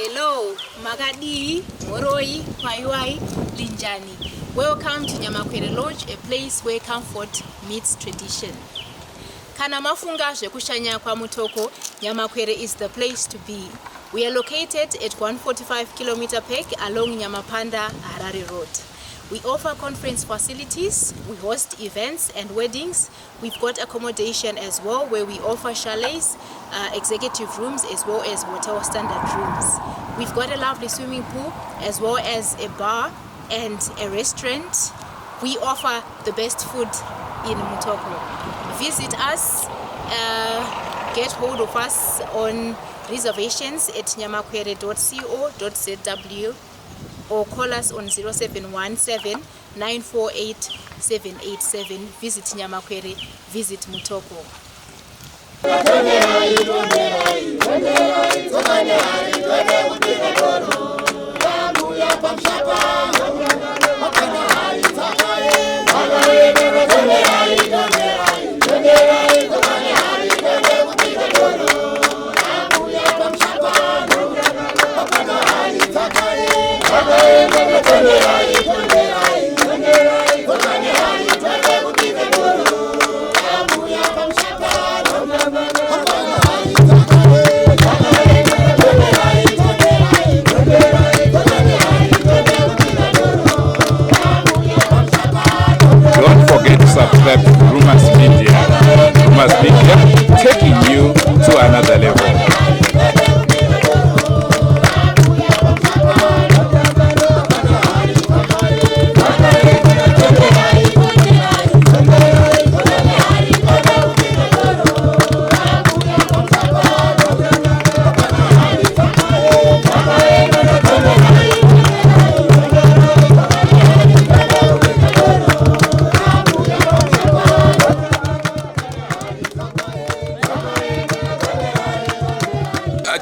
Hello, Magadi, Moroi, Kwaiwai, Linjani. Welcome to Nyamakwere Lodge, a place where comfort meets tradition. Kana mafunga kushanya kwa Mutoko, Nyamakwere is the place to be. We are located at 145 km Pek along Nyamapanda, Harare Road. We offer conference facilities, we host events and weddings. We've got accommodation as well where we offer chalets, executive rooms as well as hotel standard rooms. We've got a lovely swimming pool as well as a bar and a restaurant. We offer the best food in Mutoko. Visit us, get hold of us on reservations at nyamakwere.co.zw or call us on 0717 948 787. Visit Nyamakwere, visit Mutoko. Don't forget to subscribe to Rumas Media. Rumas Media, taking you to another level.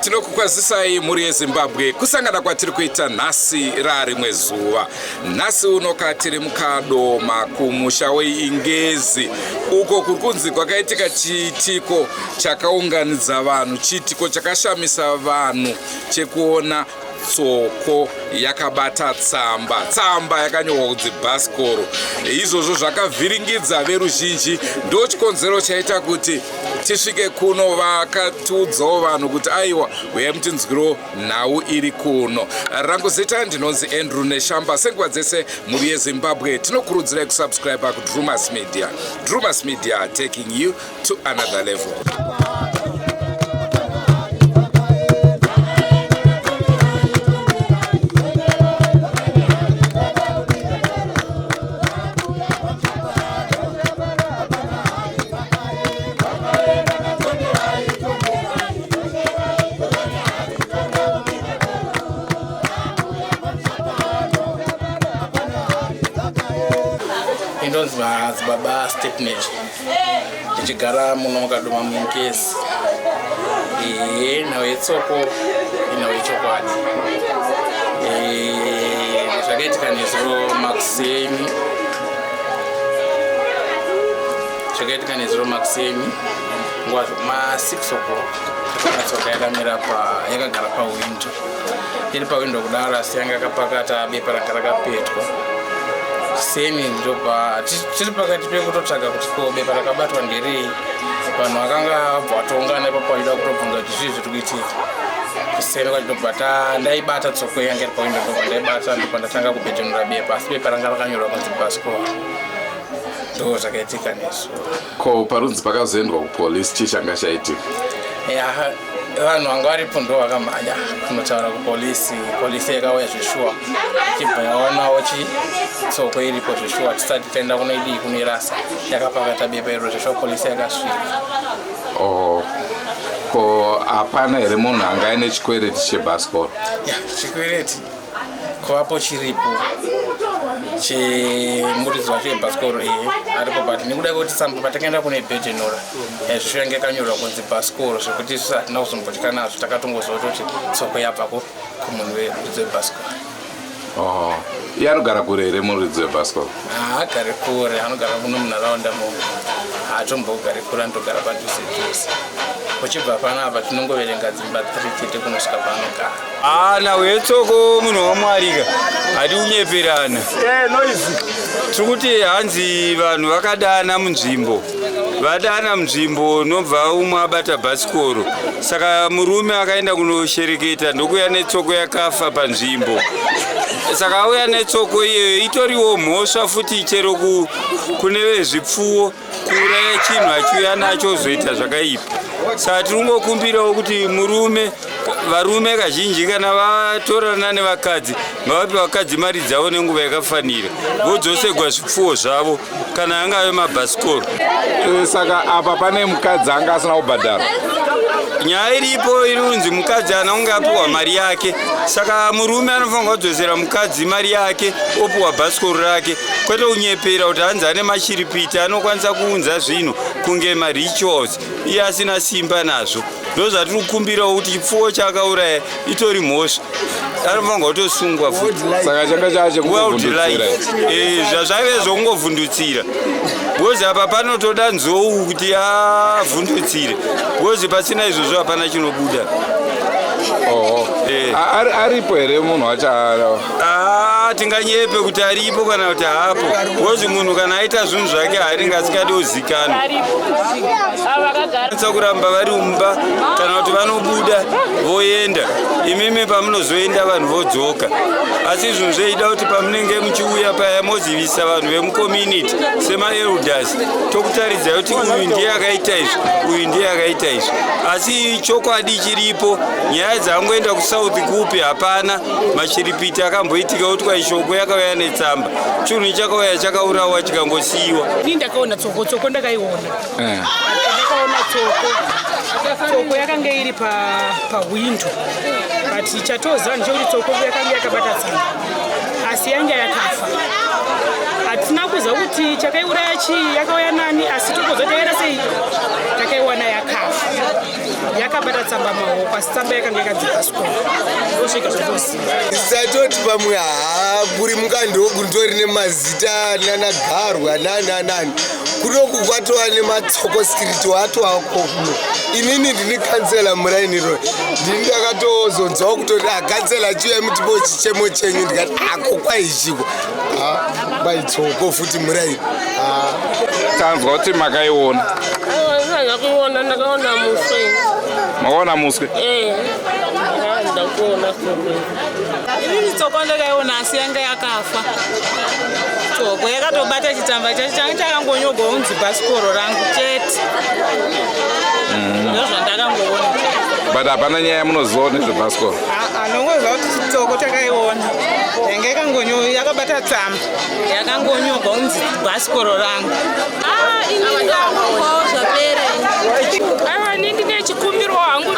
Tinokukwazisai muri yeZimbabwe kusangana kwatiri kuita nhasi rarimwe zuva. Nhasi uno katiri mukadoma kumusha weIngezi uko kuri kunzi kwakaitika chiitiko chakaunganidza vanhu, chiitiko chakashamisa vanhu chekuona tsoko yakabata tsamba yakanyorwa kunzi bhasikoro. Izvozvo zvakavhiringidza veruzhinji, ndo chikonzero chaita kuti tisvike kuno. Vakatiudzawo vanhu kuti aiwa uyai mutinzwiro nhau iri kuno. Rangu zita ndinonzi Andrew Neshamba. Senguva dzese muri yeZimbabwe tinokurudzirai kusubscribe kuDrumas Media. Drumas Media, taking you to another level. Indonzi Baba Stepnage tichigara muno mukadoma muIngezi. Nhau yetsoko inhau yechokwadi. Zvakaitika nezuro Maxeni nguva ma6 o'clock tsoka yakamira yakagara pawindo. Iri pawindo kudaro asi yanga yakapakata bepa ranga rakapetwa. Seni ndopa tiri pakati pekutotsvaga kuti ko bepa rakabatwa nderei. Vanhu vakanga vatoungana ipapo vaida kutobvunza kuti zvii zviri kuitika. Seni kwachitobva ndaibata tsoko yanga iri pawindo, ndobva ndaibata ndopa ndatanga kubetenura bepa, asi bepa ranga rakanyorwa kunzi bhasikoro. Ndo zvakaitika nesu. Ko parunzi pakazoendwa kupolisi, chii changa chaitika? Vanhu vanga varipo ndo vakamhanya kunotaura kupolisi. Polisi yakauya zveshuwa ichibva yaonawo tsoko iripo zveshuwa. Tisati taenda kunoidii kunoirasa yakapakata bepa iro zveshuwa, polisi yakasvika. Ko hapana here munhu anga aine chikwereti chebhasikoro? Chikwereti kuvapo chiripo chemuridzi wacho yebhasikoro aripo, but nekuda kwekuti tsamba patakaenda kune bhejenora zvesho yange yakanyorwa kunzi bhasikoro, zvekuti isusu hatina kuzombotya nazvo. Takatongoziva kuti tsoko yabvako kumunhu wemuridzi webhasikoro. Iye anogara kure here muridzi webhasikoro? Haagari kure, anogara kuno munharaunda muno. hatombogari kura ndogara padhuze uchibva panapa tinongoverenga dzimba 3 chete kunosvika panogara. Nawe wetsoko munhu wamwarika hati unyeperana tiri kuti hanzi vanhu vakadana munzvimbo nobva umwe abata bhasikoro saka murume akaenda kunoshereketa ndokuya netsoko yakafa panzvimbo saka auya netsoko iyoyo itoriwo mhosva futi chero kune vezvipfuwo kuuraya chinhu achiuya nacho zoita zvakaipa. Saka tiringokumbirawo kuti varume kazhinji kana vatorana nevakadzi ngavape vakadzi mari dzavo nenguva yakafanira vodzosegwa zvipfuwo zvavo kana angave mabhasikoro. Saka apa pane mukadzi anga asina kubhadhara. Nyaya iripo iri kunzi mukadzi ana unge apiwa mari yake, saka murume anofanira kudzosera mukadzi mari yake opiwa bhasikoro rake, kwete kunyepera kuti hanzi ane mashiripiti anokwanisa kuunza zvinhu kunge marituals iye asina simba nazvo. Ndo zvatiri kukumbirawo kuti chipfuwo chakauraya itori mhosva anofanira kutosungwa futi. Saka changa chachekuvhundutsira zvazvaive zvokungovhundutsira bhozi apa panotoda nzou kuti avhundutsire bhozi pasina izvozvo hapana chinobuda. Aripo here munhu wacho? Tinganyepe kuti aripo kana kuti haapo bhozi munhu kana aita zvinhu zvake haringa asingadozikanwa kuramba vari mumba kana kuti vanobuda voenda imimi pamunozoenda vanhu vodzoka. Asi zvinhu zveida kuti pamunenge muchiuya paya mozivisa vanhu vemucommunity semaelders tokutaridza kuti uyu ndiye akaita izvi uyu ndiye akaita izvi. Asi chokwadi chiripo nyaya dzangoenda kusouth kupi hapana mashiripiti akamboitika kuti kwaishoko yakauya netsamba chinhu chakauya chakaurawa chikangosiyiwa. Ini ndakaona tsoko ndakaiona ndakaona tsoko yakanga iri pahwindo but chatoziva ndechekuti tsoko yakanga yakabata tsamba asi yanga yakafa. Hatina kuziva kuti chakaiuraya chii yakauya nani asi tokozotevera sei takaiwana yakafa yakabata tsamba maoko asi tsamba yakanga yakadzibhasikoro ndosvika zvatoziva. Tisatoti pamwe muri mungandogu ndori nemazita nanagarwa nananani kunoku kwatova nematsoko skiriti watova kokuno. Inini ndini kansela muraini road ndini ndakatozonzawo kutoti kansela chiuya mutipo chichemo chenyu ndikati ako kwaichiko kwaitsoko futi muraini. Tanzwa kuti makaiona? Ndakaona muswe. Maona muswe? Ndakuona. Ini tsoko ndakaiona asi yanga yakafa. Tsoko yakatobata chitsamba chacho changa chakangonyogwa unzi bhasikoro rangu chete. Ndozvandakangoona. But hapana nyaya munoziva nezvebhasikoro? Anongoziva kuti tsoko takaiona yanga yakabata tsamba yakangonyogwa unzi bhasikoro rangu. Ini ndakuvawo zvapere. Ini ndine chikumbiro hangu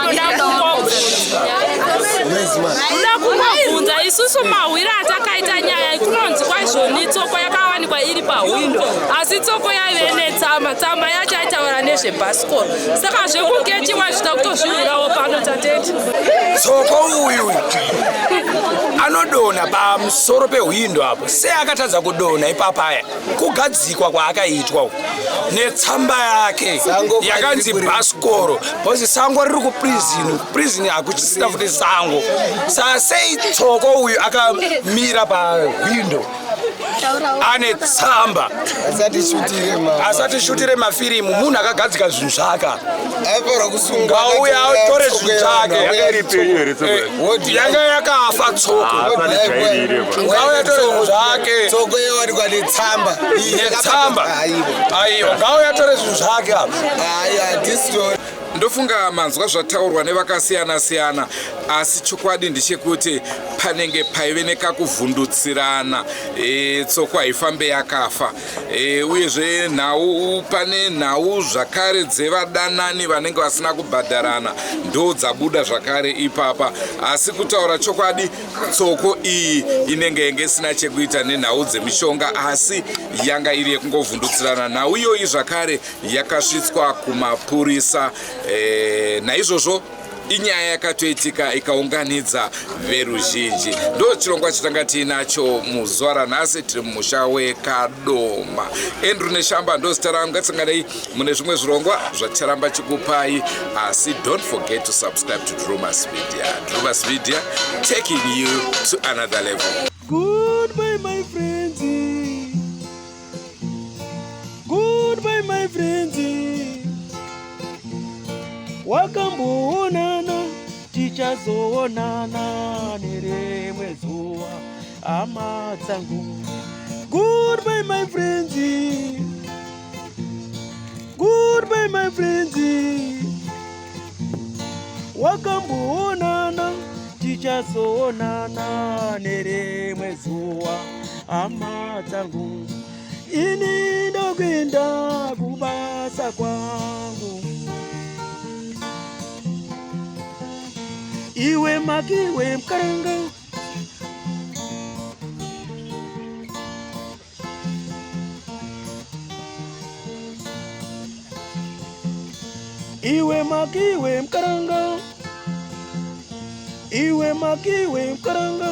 ndakungobvunza isusu mahwiri atakaita nyaya kunonzi kwaizvoni tsoko yakawanikwa iri pahwindo asi tsoko yaive netsamba yacho yaitaura nezvebhasikoro saka zvekunge chimwe zvida kutozviwirawo pano tatete. Tsoko uyu anodonha pamusoro pehwindo apo sei akatadza kudonha ipapaya kugadzikwa kwaakaitwa netsamba yake yakanzi bhasikoro bhozi sango riri kuprizini hakuchisina futi sango. Saka sei tsoko uyu akamira pahwindo ane tsamba asati shutire mafirimu munhu akagadzika zvinhu zvake ngauya atore zvinhu zvake yanga yakafa tsoko ngauya atore zvinhu zvake tsoko yawanikwa netsamba aiwa ngauya atore zvinhu zvake apa. Ndofunga manzwa zvataurwa nevakasiyana-siyana asi chokwadi ndechekuti panenge paive nekakuvhundutsirana tsoko haifambe yakafa uyezve pane nhau zvakare dzevadanani vanenge vasina kubhadharana ndo dzabuda zvakare ipapa. Asi kutaura chokwadi tsoko iyi inenge isina chekuita nenhau dzemishonga asi yanga iri yekungovhundutsirana. Nhau iyoyi zvakare yakasvitswa kumapurisa. Naizvozvo inyaya yakatoitika ikaunganidza veruzhinji. Ndo chirongwa chatanga tiinacho muzuva ranhasi. Tiri mumusha weKadoma. Andrew Neshamba ndo zita rangu. Ngatsanganei mune zvimwe zvirongwa zvaticharamba chikupai, asi don't forget to subscribe to Drumas Media. Drumas Media, taking you to another level. Goodbye my friends, goodbye my friends, wakamboonana tichazoonana nerimwe zuva hama dzangu. Goodbye my friends, goodbye my friends, wakamboonana tichazoonana nerimwe zuva hama dzangu. Ini ndokwenda kubasa kwangu, iwe makiwe mkaranga, iwe makiwe mkaranga, iwe makiwe mkaranga.